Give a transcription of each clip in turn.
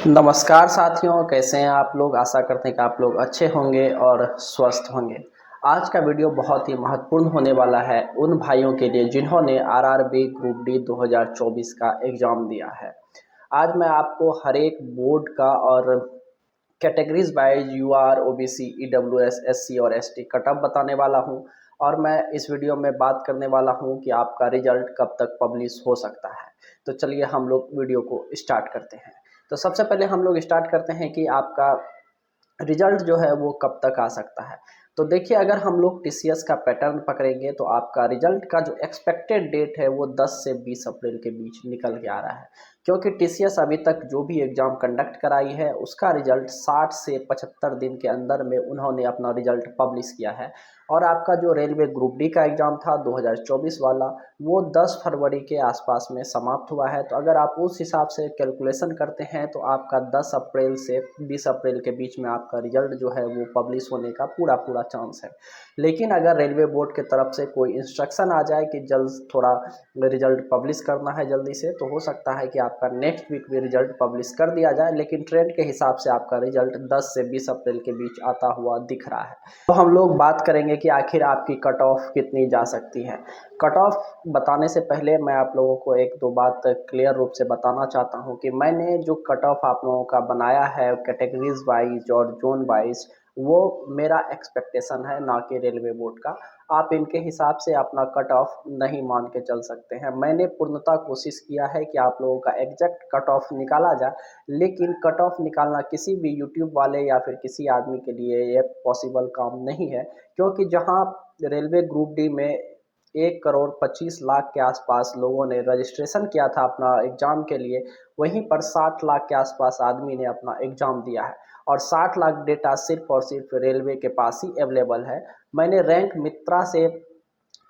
नमस्कार साथियों, कैसे हैं आप लोग। आशा करते हैं कि आप लोग अच्छे होंगे और स्वस्थ होंगे। आज का वीडियो बहुत ही महत्वपूर्ण होने वाला है उन भाइयों के लिए जिन्होंने आरआरबी ग्रुप डी 2024 का एग्ज़ाम दिया है। आज मैं आपको हर एक बोर्ड का और categories wise UR, OBC, EWS, SC और एसटी कट ऑफ बताने वाला हूं। और मैं इस वीडियो में बात करने वाला हूं कि आपका रिजल्ट कब तक पब्लिश हो सकता है। तो चलिए हम लोग वीडियो को स्टार्ट करते हैं। तो सबसे पहले हम लोग स्टार्ट करते हैं कि आपका रिजल्ट जो है वो कब तक आ सकता है। तो देखिए, अगर हम लोग टीसीएस का पैटर्न पकड़ेंगे तो आपका रिजल्ट का जो एक्सपेक्टेड डेट है वो 10 से 20 अप्रैल के बीच निकल के आ रहा है, क्योंकि टीसीएस अभी तक जो भी एग्ज़ाम कंडक्ट कराई है उसका रिजल्ट 60 से 75 दिन के अंदर में उन्होंने अपना रिजल्ट पब्लिश किया है। और आपका जो रेलवे ग्रुप डी का एग्ज़ाम था 2024 वाला, वो 10 फरवरी के आसपास में समाप्त हुआ है। तो अगर आप उस हिसाब से कैलकुलेशन करते हैं तो आपका 10 अप्रैल से 20 अप्रैल के बीच में आपका रिजल्ट जो है वो पब्लिश होने का पूरा पूरा चांस है। लेकिन अगर रेलवे बोर्ड की तरफ से कोई इंस्ट्रक्शन आ जाए कि जल्द थोड़ा रिजल्ट पब्लिश करना है जल्दी से, तो हो सकता है कि आपका नेक्स्ट वीक भी रिजल्ट पब्लिश कर दिया जाए। लेकिन ट्रेंड के हिसाब से आपका रिजल्ट 10 से 20 अप्रैल के बीच आता हुआ दिख रहा है। तो हम लोग बात करेंगे कि आखिर आपकी कट ऑफ कितनी जा सकती है। कट ऑफ बताने से पहले मैं आप लोगों को एक दो बात क्लियर रूप से बताना चाहता हूं कि मैंने जो कट ऑफ आप लोगों का बनाया है कैटेगरीज वाइज और जोन वाइज, वो मेरा एक्सपेक्टेशन है, ना कि रेलवे बोर्ड का। आप इनके हिसाब से अपना कट ऑफ नहीं मान के चल सकते हैं। मैंने पूर्णतः कोशिश किया है कि आप लोगों का एग्जैक्ट कट ऑफ निकाला जाए, लेकिन कट ऑफ निकालना किसी भी यूट्यूब वाले या फिर किसी आदमी के लिए ये पॉसिबल काम नहीं है। क्योंकि जहां रेलवे ग्रुप डी में 1,25,00,000 के आसपास लोगों ने रजिस्ट्रेशन किया था अपना एग्ज़ाम के लिए, वहीं पर 60 लाख के आसपास आदमी ने अपना एग्ज़ाम दिया है। और 60 लाख डेटा सिर्फ और सिर्फ रेलवे के पास ही अवेलेबल है। मैंने रैंक मित्रा से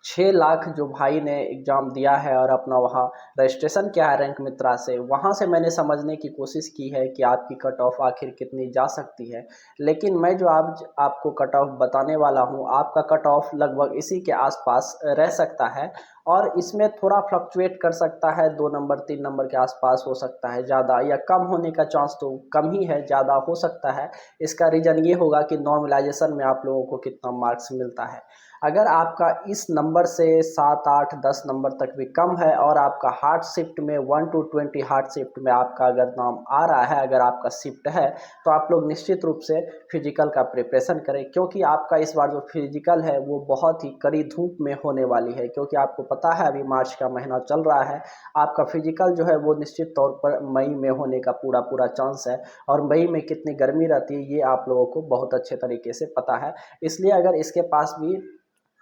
6 लाख जो भाई ने एग्ज़ाम दिया है और अपना वहाँ रजिस्ट्रेशन किया है रैंक मित्रा से, वहाँ से मैंने समझने की कोशिश की है कि आपकी कट ऑफ आखिर कितनी जा सकती है। लेकिन मैं जो आज आपको कट ऑफ बताने वाला हूँ, आपका कट ऑफ लगभग इसी के आसपास रह सकता है। और इसमें थोड़ा फ्लक्चुएट कर सकता है, 2 नंबर 3 नंबर के आसपास हो सकता है, ज़्यादा या कम होने का चांस तो कम ही है, ज़्यादा हो सकता है। इसका रीज़न ये होगा कि नॉर्मलाइजेशन में आप लोगों को कितना मार्क्स मिलता है। अगर आपका इस नंबर से 7, 8, 10 नंबर तक भी कम है और आपका हार्ड शिफ्ट में 1 to 20 हार्ड शिफ्ट में आपका अगर नाम आ रहा है, अगर आपका शिफ्ट है, तो आप लोग निश्चित रूप से फिजिकल का प्रिपरेशन करें। क्योंकि आपका इस बार जो फिजिकल है वो बहुत ही कड़ी धूप में होने वाली है। क्योंकि आपको पता है अभी मार्च का महीना चल रहा है, आपका फिजिकल जो है वो निश्चित तौर पर मई में होने का पूरा पूरा चांस है। और मई में कितनी गर्मी रहती है ये आप लोगों को बहुत अच्छे तरीके से पता है। इसलिए अगर इसके पास भी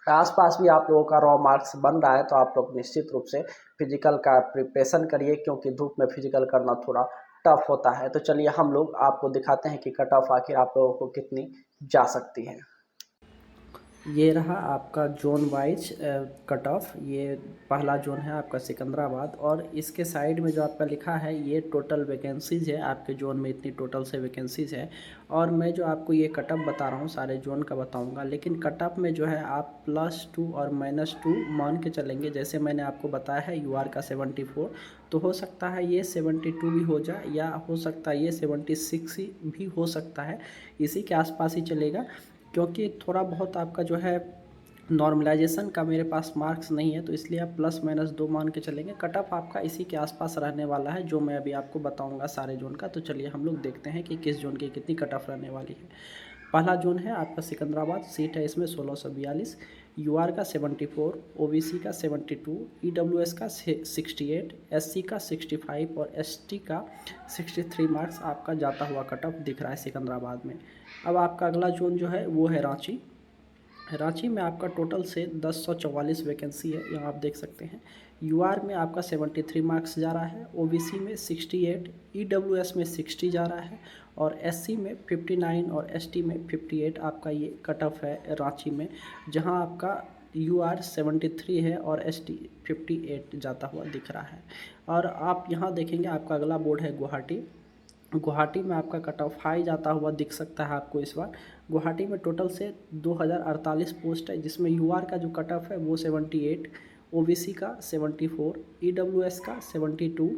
आसपास भी आप लोगों का रॉ मार्क्स बन रहा है तो आप लोग निश्चित रूप से फिजिकल का प्रिपरेशन करिए, क्योंकि धूप में फिजिकल करना थोड़ा टफ होता है। तो चलिए हम लोग आपको दिखाते हैं कि कट ऑफ आखिर आप लोगों को कितनी जा सकती है। ये रहा आपका जोन वाइज कट ऑफ। ये पहला जोन है आपका सिकंदराबाद, और इसके साइड में जो आपका लिखा है ये टोटल वैकेंसीज़ है। आपके जोन में इतनी टोटल से वैकेंसीज़ है। और मैं जो आपको ये कट ऑफ बता रहा हूँ सारे जोन का बताऊँगा, लेकिन कट ऑफ में जो है आप +2 और -2 मान के चलेंगे। जैसे मैंने आपको बताया है यूआर का 74, तो हो सकता है ये 72 भी हो जाए, या हो सकता है ये 76 भी हो सकता है। इसी के आसपास ही चलेगा, क्योंकि थोड़ा बहुत आपका जो है नॉर्मलाइजेशन का मेरे पास मार्क्स नहीं है, तो इसलिए आप +-2 मान के चलेंगे। कट ऑफ आपका इसी के आसपास रहने वाला है जो मैं अभी आपको बताऊंगा सारे जोन का। तो चलिए हम लोग देखते हैं कि किस जोन की कितनी कट ऑफ रहने वाली है। पहला जोन है आपका सिकंदराबाद, सीट है इसमें 1642, यूआर का 74, ओबीसी का 72, ईडब्ल्यूएस का 68, एससी का 65 और एसटी का 63 मार्क्स आपका जाता हुआ कट ऑफ दिख रहा है सिकंदराबाद में। अब आपका अगला जोन जो है वो है रांची। रांची में आपका टोटल से 1044 वैकेंसी है, यहाँ आप देख सकते हैं। यूआर में आपका 73 मार्क्स जा रहा है, ओबीसी में 68, ईडब्ल्यूएस में 60 जा रहा है, और एससी में 59 और एसटी में 58 आपका ये कट ऑफ है रांची में। जहाँ आपका यूआर 73 है और एसटी 58 जाता हुआ दिख रहा है। और आप यहाँ देखेंगे आपका अगला बोर्ड है गुवाहाटी। गुवाहाटी में आपका कट ऑफ हाई जाता हुआ दिख सकता है आपको इस बार। गुवाहाटी में टोटल से 2048 पोस्ट है, जिसमें यूआर का जो कट ऑफ है वो 78, ओबीसी का 74, ईडब्ल्यूएस का 72,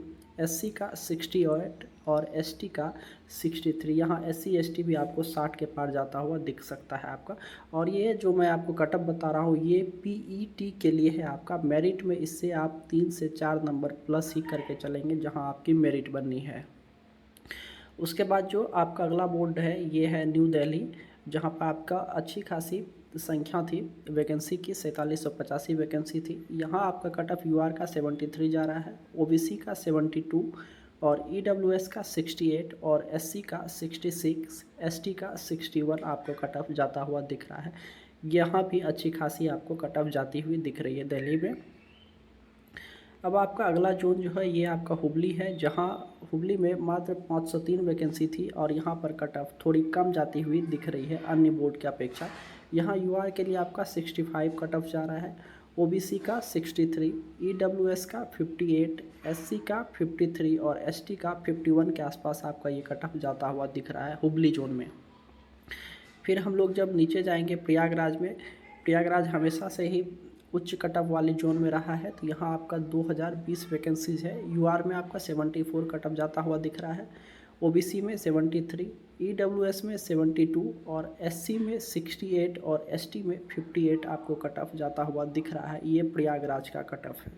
एससी का 68 और एसटी का 63। यहाँ SC ST भी आपको 60 के पार जाता हुआ दिख सकता है आपका। और ये जो मैं आपको कटअप बता रहा हूँ ये PET के लिए है आपका। मेरिट में इससे आप 3 से 4 नंबर प्लस ही करके चलेंगे जहाँ आपकी मेरिट बननी है। उसके बाद जो आपका अगला बोर्ड है ये है न्यू दिल्ली, जहाँ पर आपका अच्छी खासी संख्या थी वैकेंसी की, 4785 वैकेंसी थी। यहाँ आपका कट ऑफ UR का 73 जा रहा है, OBC का 72 और EWS का 68 और SC का 66, ST का 61 आपको कट ऑफ जाता हुआ दिख रहा है। यहाँ भी अच्छी खासी आपको कट ऑफ जाती हुई दिख रही है दिल्ली में। अब आपका अगला जोन जो है ये आपका हुबली है, जहाँ हुबली में मात्र 503 वैकेंसी थी और यहाँ पर कट ऑफ थोड़ी कम जाती हुई दिख रही है अन्य बोर्ड की अपेक्षा। यहाँ UR के लिए आपका 65 कट ऑफ जा रहा है, OBC का 63, EWS का 58, SC का 53 और ST का 51 के आसपास आपका ये कट ऑफ जाता हुआ दिख रहा है हुबली जोन में। फिर हम लोग जब नीचे जाएंगे प्रयागराज में, प्रयागराज हमेशा से ही उच्च कट ऑफ वाले जोन में रहा है, तो यहाँ आपका 2020 वैकेंसीज है। UR में आपका 74 कट ऑफ जाता हुआ दिख रहा है, OBC में 73, EWS में 72 और SC में 68 और ST में 58 आपको कट ऑफ जाता हुआ दिख रहा है। ये प्रयागराज का कट ऑफ है।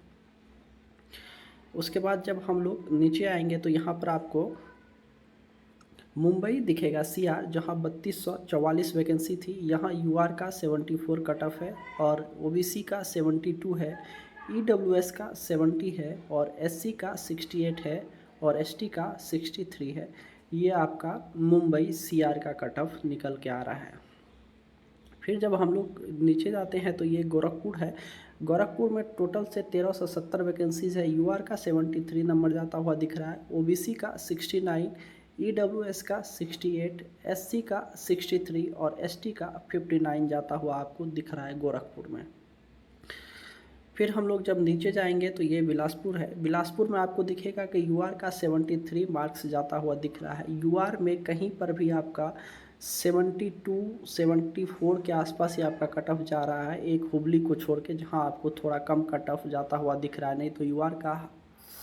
उसके बाद जब हम लोग नीचे आएंगे तो यहाँ पर आपको मुंबई दिखेगा CR, जहाँ 3244 वैकेंसी थी। यहाँ UR का 74 कट ऑफ है और OBC का 72 है, EWS का 70 है और SC का 68 है और ST का 63 है। ये आपका मुंबई CR का कट ऑफ निकल के आ रहा है। फिर जब हम लोग नीचे जाते हैं तो ये गोरखपुर है। गोरखपुर में टोटल से 1370 वैकेंसीज है। UR का 73 नंबर जाता हुआ दिख रहा है, OBC का 69, EWS का 68, SC का 63 और ST का 59 जाता हुआ आपको दिख रहा है गोरखपुर में। फिर हम लोग जब नीचे जाएंगे तो ये बिलासपुर है। बिलासपुर में आपको दिखेगा कि UR का 73 मार्क्स जाता हुआ दिख रहा है। UR में कहीं पर भी आपका 72, 74 के आसपास ही आपका कट ऑफ जा रहा है, एक हुबली को छोड़ के, जहाँ आपको थोड़ा कम कट ऑफ जाता हुआ दिख रहा है। नहीं तो UR का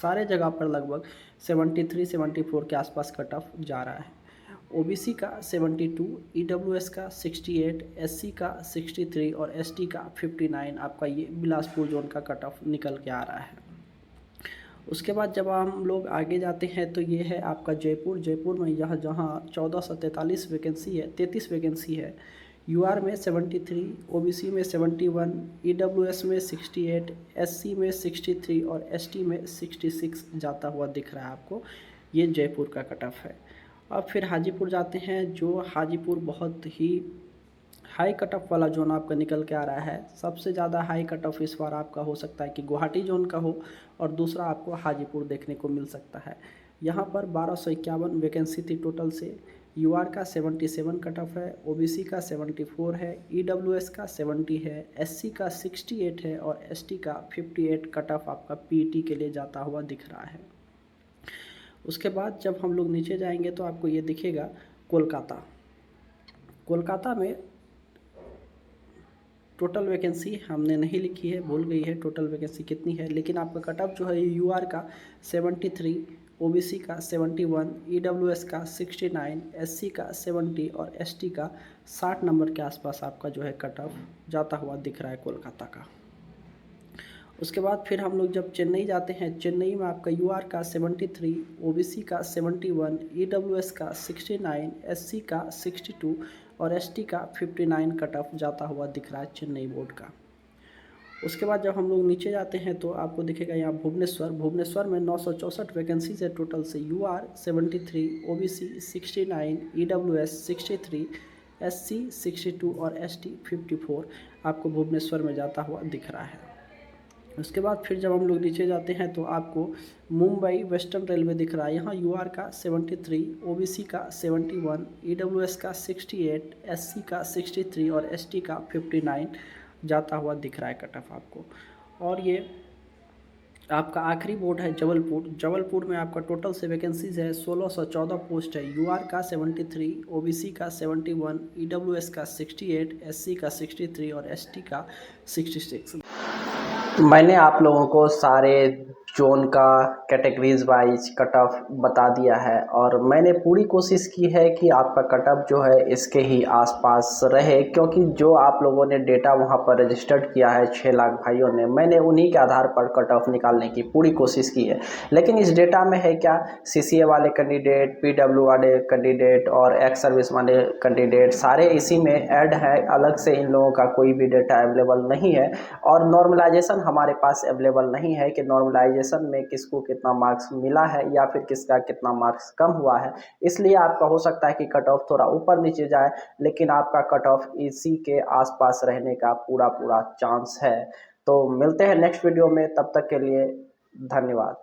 सारे जगह पर लगभग 73, 74 के आसपास कट ऑफ जा रहा है। OBC का 72, EWS का 68, SC का 63 और ST का 59 आपका ये बिलासपुर जोन का कट ऑफ निकल के आ रहा है। उसके बाद जब हम लोग आगे जाते हैं तो ये है आपका जयपुर। जयपुर में जहाँ 1443 वैकेंसी है, 33 वैकेंसी है। UR में 73, OBC में 71, EWS में 68, SC में 63 और ST में 66 जाता हुआ दिख रहा है आपको। ये जयपुर का कट ऑफ है। अब फिर हाजीपुर जाते हैं, जो हाजीपुर बहुत ही हाई कट ऑफ वाला जोन आपका निकल के आ रहा है। सबसे ज़्यादा हाई कट ऑफ इस बार आपका हो सकता है कि गुवाहाटी जोन का हो और दूसरा आपको हाजीपुर देखने को मिल सकता है। यहाँ पर 1251 वैकेंसी थी टोटल से। UR का 77 कट ऑफ है, OBC का 74 है, EWS का 70 है, SC का 68 है और ST का 58 कट ऑफ आपका PET के लिए जाता हुआ दिख रहा है। उसके बाद जब हम लोग नीचे जाएंगे तो आपको ये दिखेगा कोलकाता। कोलकाता में टोटल वैकेंसी हमने नहीं लिखी है, भूल गई है टोटल वैकेंसी कितनी है, लेकिन आपका कट ऑफ जो है UR का 73, OBC का 71, EWS का 69, SC का 70 और ST का 60 नंबर के आसपास आपका जो है कट ऑफ जाता हुआ दिख रहा है कोलकाता का। उसके बाद फिर हम लोग जब चेन्नई जाते हैं, चेन्नई में आपका UR का 73, OBC का 71, EWS का 69, SC का 62 और ST का 59 कट ऑफ जाता हुआ दिख रहा है चेन्नई बोर्ड का। उसके बाद जब हम लोग नीचे जाते हैं तो आपको दिखेगा यहाँ भुवनेश्वर। भुवनेश्वर में 964 वैकेंसीज है टोटल से। UR 73, OBC 69, EWS 63, SC 62 और ST 54 आपको भुवनेश्वर में जाता हुआ दिख रहा है। उसके बाद फिर जब हम लोग नीचे जाते हैं तो आपको मुंबई वेस्टर्न रेलवे दिख रहा है। यहाँ UR का 73, OBC का 71, EWS का 68, SC का 63 और ST का 59 जाता हुआ दिख रहा है कट ऑफ आपको। और ये आपका आखिरी बोर्ड है जबलपुर। जबलपुर में आपका टोटल से वैकेंसीज है 1614 पोस्ट है। UR का 73, OBC का 71, EWS का 68, SC का 63 और ST का 66 मैंने आप लोगों को सारे जोन का कैटेगरीज वाइज कट ऑफ बता दिया है और मैंने पूरी कोशिश की है कि आपका कट ऑफ जो है इसके ही आसपास रहे, क्योंकि जो आप लोगों ने डेटा वहां पर रजिस्टर्ड किया है 6 लाख भाइयों ने, मैंने उन्हीं के आधार पर कट ऑफ निकालने की पूरी कोशिश की है। लेकिन इस डेटा में है क्या, सीसीए वाले कैंडिडेट, पीडब्ल्यू वाले कैंडिडेट और एक्स सर्विस वाले कैंडिडेट सारे इसी में ऐड है। अलग से इन लोगों का कोई भी डेटा अवेलेबल नहीं है और नॉर्मलाइजेशन हमारे पास अवेलेबल नहीं है कि नॉर्मलाइजेशन में किसको कितना मार्क्स मिला है या फिर किसका कितना मार्क्स कम हुआ है। इसलिए आपका हो सकता है कि कट ऑफ थोड़ा ऊपर नीचे जाए, लेकिन आपका कट ऑफ इसी के आसपास रहने का पूरा पूरा चांस है। तो मिलते हैं नेक्स्ट वीडियो में, तब तक के लिए धन्यवाद।